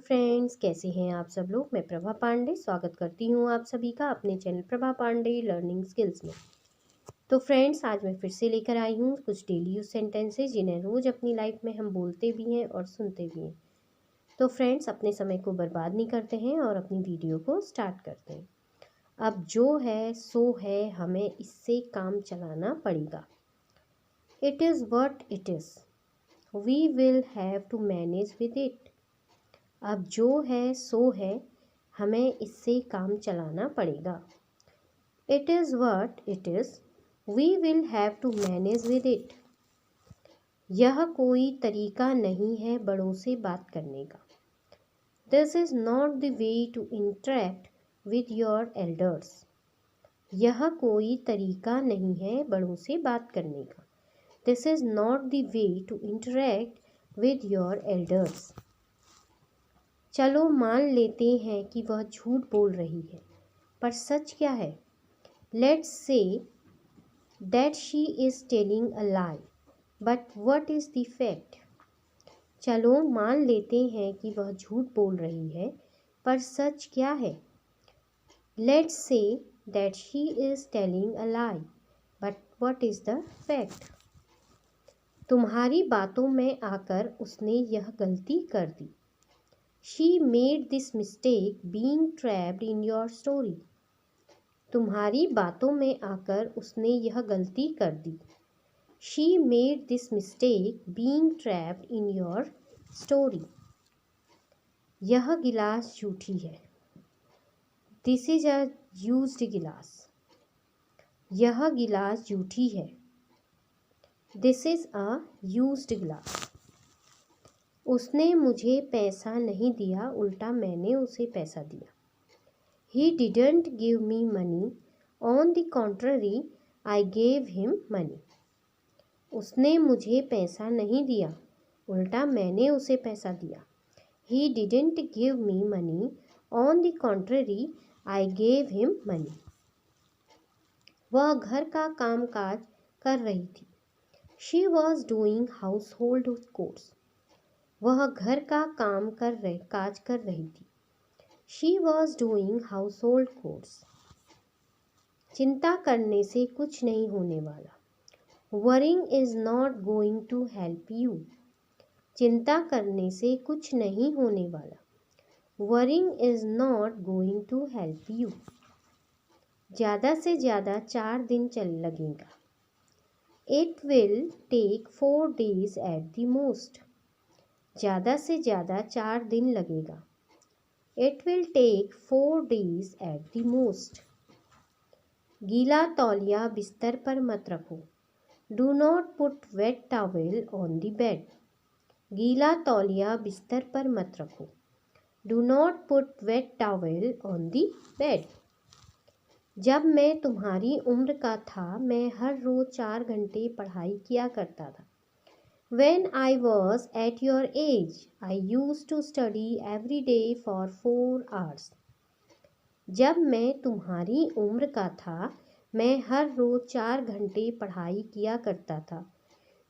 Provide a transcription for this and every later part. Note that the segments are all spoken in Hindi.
फ्रेंड्स, कैसे हैं आप सब लोग। मैं प्रभा पांडे स्वागत करती हूँ आप सभी का अपने channel Prabha Pandey learning skills में। तो फ्रेंड्स, आज मैं फिर से लेकर आई हूँ कुछ डेली यूज सेंटेंसेस जिन्हें रोज़ अपनी लाइफ में हम बोलते भी हैं और सुनते भी हैं। तो फ्रेंड्स, अपने समय को बर्बाद नहीं करते हैं और अपनी वीडियो को स्टार्ट करते हैं। अब जो है सो है, हमें इससे काम चलाना पड़ेगा। It is what it is, we will have to manage with it. अब जो है सो है, हमें इससे काम चलाना पड़ेगा। It is what it is, we will have to manage with it. यह कोई तरीका नहीं है बड़ों से बात करने का। This is not the way to interact with your elders. यह कोई तरीका नहीं है बड़ों से बात करने का। This is not the way to interact with your elders. चलो मान लेते हैं कि वह झूठ बोल रही है, पर सच क्या है। Let's say that she is telling a lie, but what is the fact. चलो मान लेते हैं कि वह झूठ बोल रही है, पर सच क्या है। Let's say that she is telling a lie, but what is the fact. तुम्हारी बातों में आकर उसने यह गलती कर दी। She made this mistake being trapped in your story. तुम्हारी बातों में आकर उसने यह गलती कर दी। She made this mistake being trapped in your story. यह गिलास झूठी है। This is a used गिलास। यह गिलास झूठी है। This is a used glass. उसने मुझे पैसा नहीं दिया, उल्टा मैंने उसे पैसा दिया। He didn't give me money. On the contrary, I gave him money. उसने मुझे पैसा नहीं दिया, उल्टा मैंने उसे पैसा दिया। He didn't give me money. On the contrary, I gave him money. वह घर का काम काज कर रही थी। She was doing household chores. वह घर का काज कर रही थी। She was doing household chores. चिंता करने से कुछ नहीं होने वाला। Worrying is not going to help you. चिंता करने से कुछ नहीं होने वाला। Worrying is not going to help you. ज़्यादा से ज़्यादा 4 दिन लगेगा। It will take 4 days at the most. ज़्यादा से ज़्यादा 4 दिन लगेगा। It will take 4 days at the most. गीला तौलिया बिस्तर पर मत रखो। Do not put wet towel on the bed. गीला तौलिया बिस्तर पर मत रखो। Do not put wet towel on the bed. जब मैं तुम्हारी उम्र का था, मैं हर रोज़ 4 घंटे पढ़ाई किया करता था। When I was at your age, I used to study every day for 4 hours. जब मैं तुम्हारी उम्र का था, मैं हर रोज़ 4 घंटे पढ़ाई किया करता था।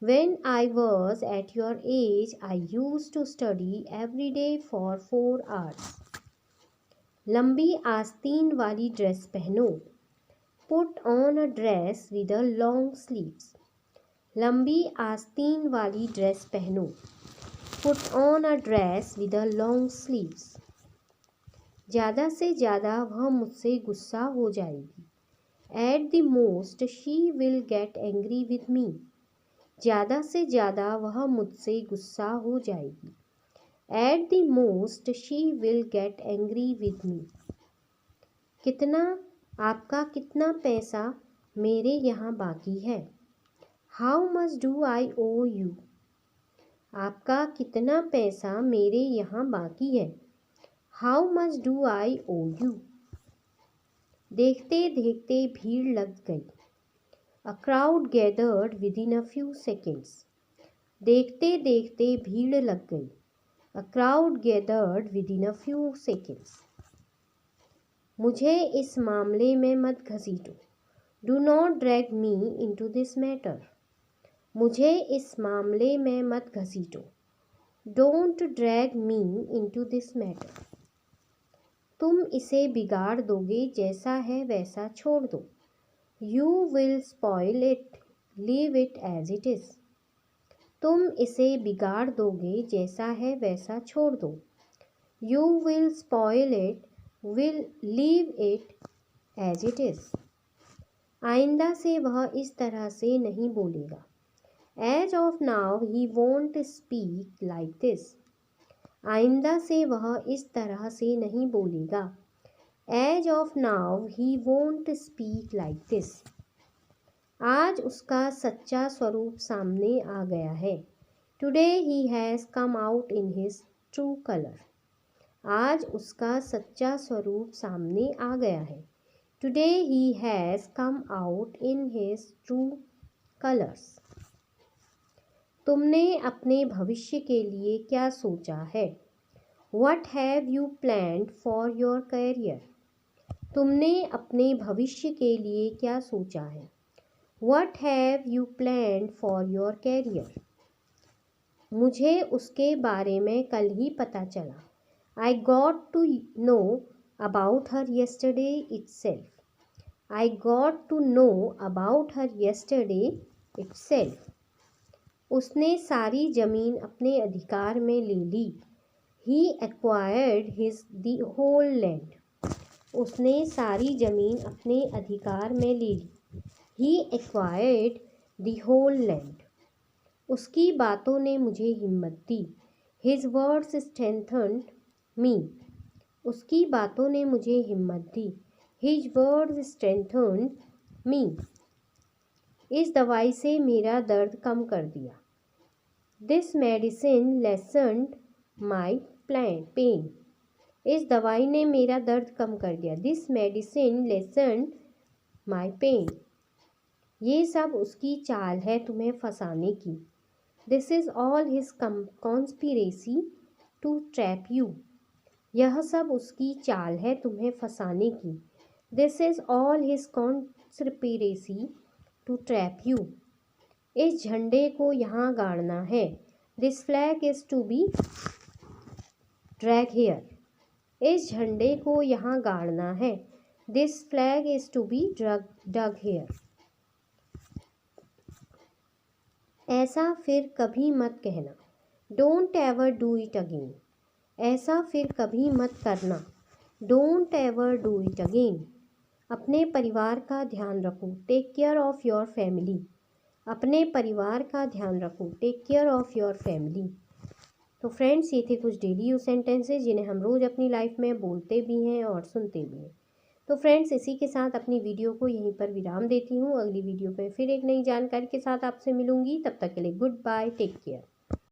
When I was at your age, I used to study every day for 4 hours. लंबी आस्तीन वाली ड्रेस पहनो। Put on a dress with a long sleeves. लंबी आस्तीन वाली ड्रेस पहनो। Put on a dress with a long sleeves. ज़्यादा से ज़्यादा वह मुझसे गुस्सा हो जाएगी। At the most, she will get angry with me. ज़्यादा से ज़्यादा वह मुझसे गुस्सा हो जाएगी। At the most, she will get angry with me. कितना, आपका कितना पैसा मेरे यहाँ बाकी है। How much do I owe you? आपका कितना पैसा मेरे यहाँ बाकी है। How much do I owe you? देखते देखते भीड़ लग गई। A crowd gathered within a few seconds. देखते देखते भीड़ लग गई। A crowd gathered within a few seconds. मुझे इस मामले में मत घसीटो। Do not drag me into this matter. मुझे इस मामले में मत घसीटो। Don't drag me into this matter. तुम इसे बिगाड़ दोगे, जैसा है वैसा छोड़ दो। You will spoil it, leave it as it is. तुम इसे बिगाड़ दोगे, जैसा है वैसा छोड़ दो। You will spoil it, will leave it as it is. आइंदा से वह इस तरह से नहीं बोलेगा। As of now he won't speak like this. आइंदा से वह इस तरह से नहीं बोलेगा। As of now he won't speak like this. आज उसका सच्चा स्वरूप सामने आ गया है। Today he has come out in his true colour. आज उसका सच्चा स्वरूप सामने आ गया है। Today he has come out in his true colours. तुमने अपने भविष्य के लिए क्या सोचा है? What have you planned for your career? तुमने अपने भविष्य के लिए क्या सोचा है? What have you planned for your career? मुझे उसके बारे में कल ही पता चला। I got to know about her yesterday itself. I got to know about her yesterday itself. उसने सारी ज़मीन अपने अधिकार में ले ली। He acquired the whole land. उसने सारी ज़मीन अपने अधिकार में ले ली। He acquired the whole land. उसकी बातों ने मुझे हिम्मत दी। His words strengthened me. उसकी बातों ने मुझे हिम्मत दी। His words strengthened me. इस दवाई से मेरा दर्द कम कर दिया। This medicine lessened my pain. इस दवाई ने मेरा दर्द कम कर दिया। This medicine lessened my pain. ये सब उसकी चाल है तुम्हें फंसाने की। This is all his conspiracy to trap you. यह सब उसकी चाल है तुम्हें फंसाने की। This is all his conspiracy to trap you. इस झंडे को यहाँ गाड़ना है। This flag is to be drag here. इस झंडे को यहाँ गाड़ना है। This flag is to be dug here. ऐसा फिर कभी मत कहना। Don't ever do it again. ऐसा फिर कभी मत करना। Don't ever do it again. अपने परिवार का ध्यान रखो। Take care of your family. अपने परिवार का ध्यान रखो। Take care of your family. तो फ्रेंड्स, ये थे कुछ डेली यूज सेंटेंसेस जिन्हें हम रोज़ अपनी लाइफ में बोलते भी हैं और सुनते भी हैं। तो फ्रेंड्स, इसी के साथ अपनी वीडियो को यहीं पर विराम देती हूँ। अगली वीडियो में फिर एक नई जानकारी के साथ आपसे मिलूंगी। तब तक के लिए गुड बाय, टेक केयर।